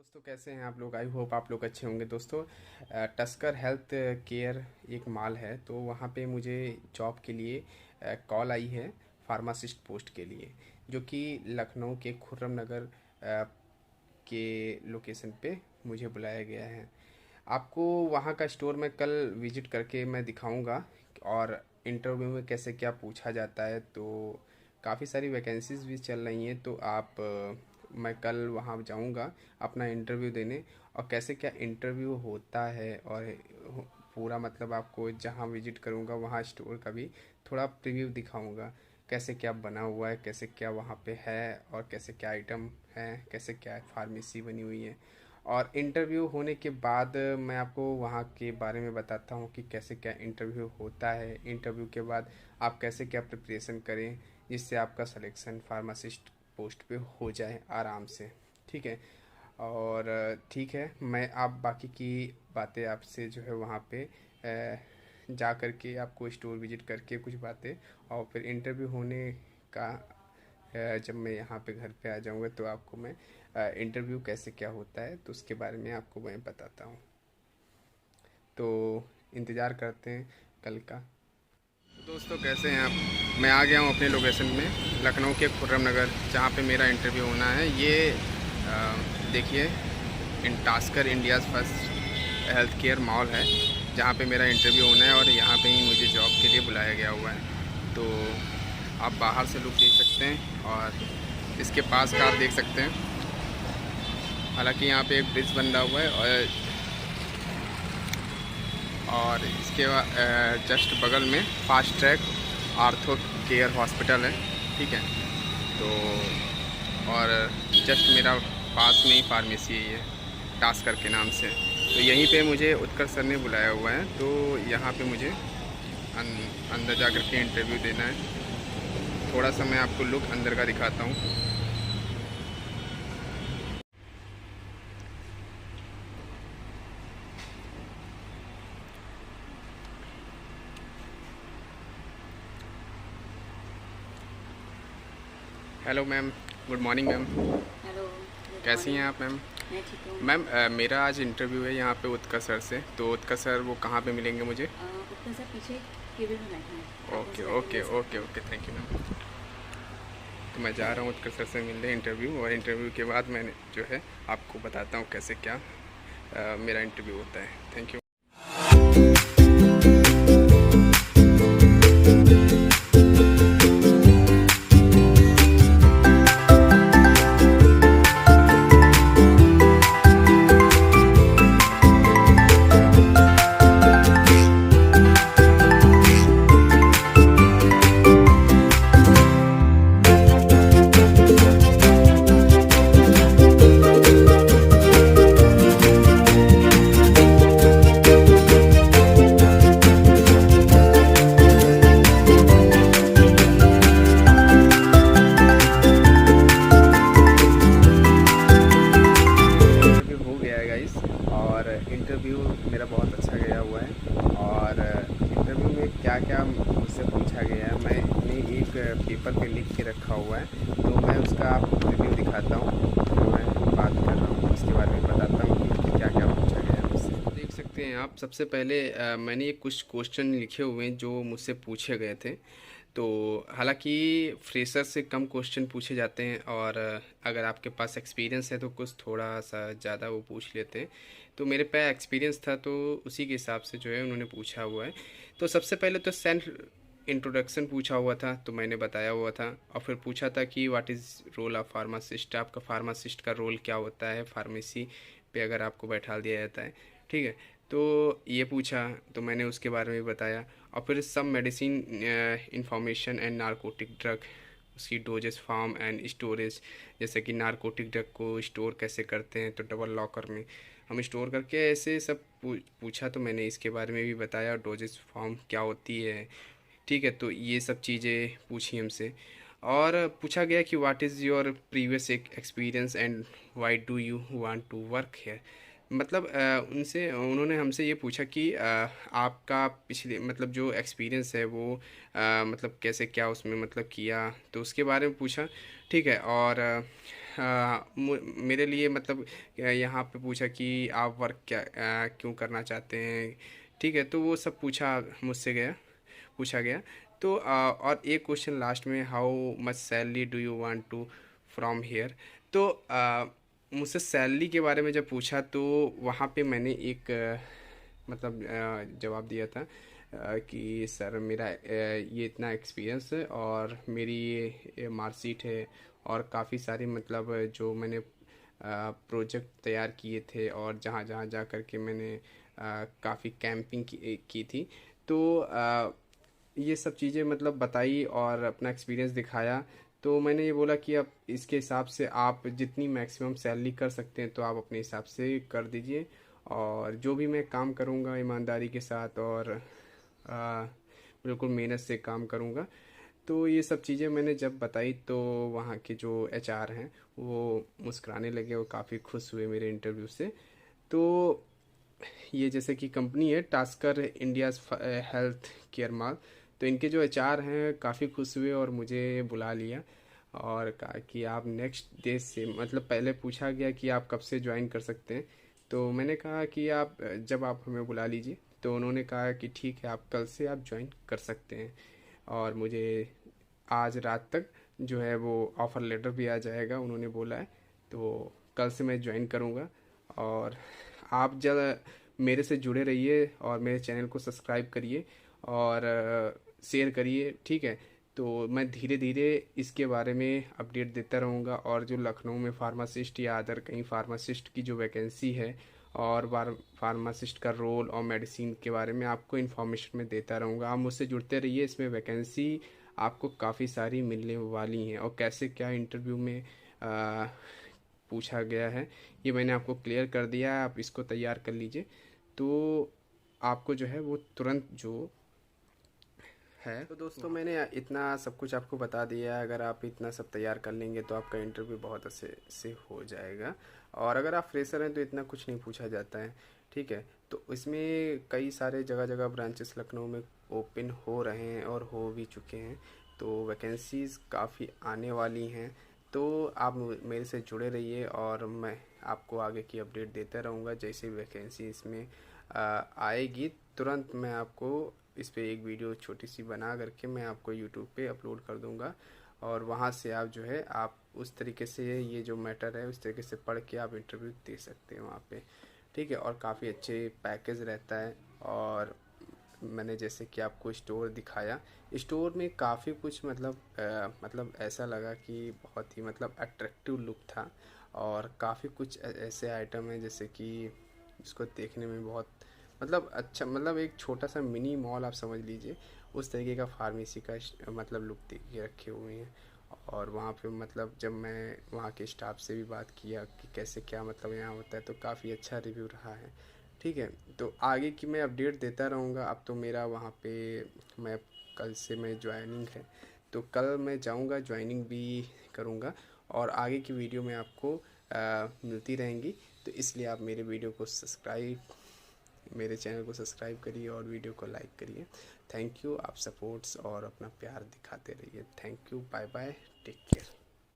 दोस्तों कैसे हैं आप लोग। आई होप आप लोग अच्छे होंगे। दोस्तों टस्कर हेल्थ केयर एक मॉल है, तो वहाँ पे मुझे जॉब के लिए कॉल आई है फार्मासिस्ट पोस्ट के लिए, जो कि लखनऊ के खुर्रम नगर के लोकेशन पे मुझे बुलाया गया है। आपको वहाँ का स्टोर में कल विजिट करके मैं दिखाऊंगा, और इंटरव्यू में कैसे क्या पूछा जाता है। तो काफ़ी सारी वैकेंसीज भी चल रही हैं, तो मैं कल वहाँ जाऊँगा अपना इंटरव्यू देने, और कैसे क्या इंटरव्यू होता है, और पूरा मतलब आपको जहाँ विजिट करूँगा वहाँ स्टोर का भी थोड़ा प्रीव्यू दिखाऊँगा, कैसे क्या बना हुआ है, कैसे क्या वहाँ पे है, और कैसे क्या आइटम है, कैसे क्या फार्मेसी बनी हुई है। और इंटरव्यू होने के बाद मैं आपको वहाँ के बारे में बताता हूँ कि कैसे क्या इंटरव्यू होता है। इंटरव्यू के बाद आप कैसे क्या प्रिपरेशन करें जिससे आपका सिलेक्शन फार्मासिस्ट पोस्ट पे हो जाए आराम से। ठीक है। और ठीक है, मैं आप बाकी की बातें आपसे जो है वहाँ पे जा कर के आपको स्टोर विजिट करके कुछ बातें, और फिर इंटरव्यू होने का जब मैं यहाँ पे घर पे आ जाऊँगा तो आपको मैं इंटरव्यू कैसे क्या होता है तो उसके बारे में आपको मैं बताता हूँ। तो इंतज़ार करते हैं कल का। तो दोस्तों कैसे हैं आप। मैं आ गया हूँ अपने लोकेशन में, लखनऊ के खुर्रम नगर, जहाँ पे मेरा इंटरव्यू होना है। ये देखिए, इन टास्कर India's first health care mall है, जहाँ पे मेरा इंटरव्यू होना है, और यहाँ पे ही मुझे जॉब के लिए बुलाया गया हुआ है। तो आप बाहर से लुक देख सकते हैं, और इसके पास का आप देख सकते हैं। हालांकि यहाँ पे एक ब्रिज बन रहा हुआ है, और इसके जस्ट बगल में fast track ortho care hospital है। ठीक है। तो और जस्ट मेरा पास में ही फार्मेसी है, ये टास्कर के नाम से। तो यहीं पे मुझे उत्कर्ष सर ने बुलाया हुआ है, तो यहाँ पे मुझे अंदर जा कर के इंटरव्यू देना है। थोड़ा सा मैं आपको लुक अंदर का दिखाता हूँ। Hello ma'am, good morning ma'am. Hello, good कैसी हैं मॉर्निंग। आप मैम। मैं ठीक हूँ। मैम मेरा आज इंटरव्यू है यहाँ पे उत्कर्ष सर से, तो उत्कर्ष सर वो कहाँ पे मिलेंगे मुझे। ऊपर से पीछे केबिन में बैठे हैं, आप ओके उनसे जाके ओके मिल सकते ओके हैं। Okay, thank you ma'am. तो मैं जा रहा हूँ उत्कर्ष सर से मिलने इंटरव्यू, और इंटरव्यू के बाद मैंने जो है आपको बताता हूँ कैसे क्या मेरा इंटरव्यू होता है। Thank you. इंटरव्यू हो गया है गाइस, और इंटरव्यू मेरा बहुत अच्छा गया हुआ है। और इंटरव्यू में क्या क्या मुझसे पूछा गया है मैंने एक पेपर पे लिख के रखा हुआ है, तो मैं उसका आपको रिव्यू दिखाता हूँ। जो मैं बात कर रहा हूँ उसके बारे में बताता हूँ कि क्या क्या पूछा गया है मुझसे। देख सकते हैं आप, सबसे पहले मैंने ये कुछ क्वेश्चन लिखे हुए हैं जो मुझसे पूछे गए थे। तो हालांकि फ्रेशर से कम क्वेश्चन पूछे जाते हैं, और अगर आपके पास एक्सपीरियंस है तो कुछ थोड़ा सा ज़्यादा वो पूछ लेते हैं। तो मेरे पे एक्सपीरियंस था, तो उसी के हिसाब से जो है उन्होंने पूछा हुआ है। तो सबसे पहले तो सेल्फ इंट्रोडक्शन पूछा हुआ था, तो मैंने बताया हुआ था। और फिर पूछा था कि what is role of pharmacist, आपका फार्मासिस्ट का रोल क्या होता है फार्मेसी पे अगर आपको बैठा दिया जाता है। ठीक है। तो ये पूछा, तो मैंने उसके बारे में बताया। और फिर सब medicine information and narcotic drug, उसकी डोजेस फॉर्म एंड स्टोरेज, जैसे कि नारकोटिक ड्रग को स्टोर कैसे करते हैं, तो डबल लॉकर में हम स्टोर करके ऐसे सब पूछा। तो मैंने इसके बारे में भी बताया, डोजेस फॉर्म क्या होती है। ठीक है। तो ये सब चीज़ें पूछी हमसे। और पूछा गया कि what is your previous experience and why do you want to work here. मतलब उनसे उन्होंने हमसे ये पूछा कि आपका पिछले मतलब जो एक्सपीरियंस है वो मतलब कैसे क्या उसमें मतलब किया, तो उसके बारे में पूछा। ठीक है। और मेरे लिए मतलब यहाँ पे पूछा कि आप वर्क क्या क्यों करना चाहते हैं, ठीक है। तो वो सब पूछा गया। तो और एक क्वेश्चन लास्ट में, how much salary do you want to from here. तो मुझसे सैलरी के बारे में जब पूछा तो वहाँ पे मैंने एक मतलब जवाब दिया था कि सर मेरा ये इतना एक्सपीरियंस है और मेरी ये मार्कशीट है और काफ़ी सारी मतलब जो मैंने प्रोजेक्ट तैयार किए थे और जहाँ जहाँ जा कर के मैंने काफ़ी कैंपिंग की थी। तो ये सब चीज़ें मतलब बताई और अपना एक्सपीरियंस दिखाया। तो मैंने ये बोला कि अब इसके हिसाब से आप जितनी मैक्सिमम सैलरी कर सकते हैं तो आप अपने हिसाब से कर दीजिए, और जो भी मैं काम करूँगा ईमानदारी के साथ और आ, बिल्कुल मेहनत से काम करूँगा। तो ये सब चीज़ें मैंने जब बताई तो वहाँ के जो एचआर हैं वो मुस्कुराने लगे, वो काफ़ी खुश हुए मेरे इंटरव्यू से। तो ये जैसे कि कंपनी है टास्कर इंडियाज़ हेल्थ केयर माल, तो इनके जो एचआर हैं काफ़ी खुश हुए और मुझे बुला लिया और कहा कि आप नेक्स्ट डे से, मतलब पहले पूछा गया कि आप कब से ज्वाइन कर सकते हैं। तो मैंने कहा कि आप जब आप हमें बुला लीजिए। तो उन्होंने कहा कि ठीक है, आप कल से आप ज्वाइन कर सकते हैं। और मुझे आज रात तक जो है वो ऑफ़र लेटर भी आ जाएगा, उन्होंने बोला है। तो कल से मैं ज्वाइन करूँगा। और आप जब मेरे से जुड़े रहिए और मेरे चैनल को सब्सक्राइब करिए और शेयर करिए, ठीक है। तो मैं धीरे धीरे इसके बारे में अपडेट देता रहूँगा, और जो लखनऊ में फार्मासिस्ट या अदर कहीं फार्मासिस्ट की जो वैकेंसी है और फार्मासिस्ट का रोल और मेडिसिन के बारे में आपको इन्फॉर्मेशन में देता रहूँगा। आप मुझसे जुड़ते रहिए, इसमें वैकेंसी आपको काफ़ी सारी मिलने वाली हैं। और कैसे क्या इंटरव्यू में पूछा गया है ये मैंने आपको क्लियर कर दिया है, आप इसको तैयार कर लीजिए। तो आपको जो है वो तुरंत जो है। तो दोस्तों मैंने इतना सब कुछ आपको बता दिया है। अगर आप इतना सब तैयार कर लेंगे तो आपका इंटरव्यू बहुत अच्छे से हो जाएगा। और अगर आप फ्रेशर हैं तो इतना कुछ नहीं पूछा जाता है, ठीक है। तो इसमें कई सारे जगह जगह ब्रांचेस लखनऊ में ओपन हो रहे हैं और हो भी चुके हैं। तो वैकेंसीज़ काफ़ी आने वाली हैं। तो आप मेरे से जुड़े रहिए और मैं आपको आगे की अपडेट देता रहूँगा। जैसे वैकेंसी इसमें आएगी तुरंत मैं आपको इस पे एक वीडियो छोटी सी बना करके मैं आपको यूट्यूब पे अपलोड कर दूंगा। और वहाँ से आप जो है आप उस तरीके से ये जो मैटर है उस तरीके से पढ़ के आप इंटरव्यू दे सकते हैं वहाँ पे, ठीक है। और काफ़ी अच्छे पैकेज रहता है। और मैंने जैसे कि आपको स्टोर दिखाया, स्टोर में काफ़ी कुछ मतलब ऐसा लगा कि बहुत ही मतलब अट्रैक्टिव लुक था। और काफ़ी कुछ ऐसे आइटम हैं जैसे कि इसको देखने में बहुत मतलब अच्छा, मतलब एक छोटा सा मिनी मॉल आप समझ लीजिए, उस तरीके का फार्मेसी का मतलब लुक दे के रखे हुए हैं। और वहाँ पे मतलब जब मैं वहाँ के स्टाफ से भी बात किया कि कैसे क्या मतलब यहाँ होता है, तो काफ़ी अच्छा रिव्यू रहा है, ठीक है। तो आगे की मैं अपडेट देता रहूँगा। अब तो मेरा वहाँ पे मैं कल से मैं ज्वाइनिंग है, तो कल मैं जाऊँगा, ज्वाइनिंग भी करूँगा। और आगे की वीडियो में आपको मिलती रहेंगी। तो इसलिए आप मेरे चैनल को सब्सक्राइब करिए और वीडियो को लाइक करिए। थैंक यू, आप सपोर्ट्स और अपना प्यार दिखाते रहिए। Thank you, bye bye, take care.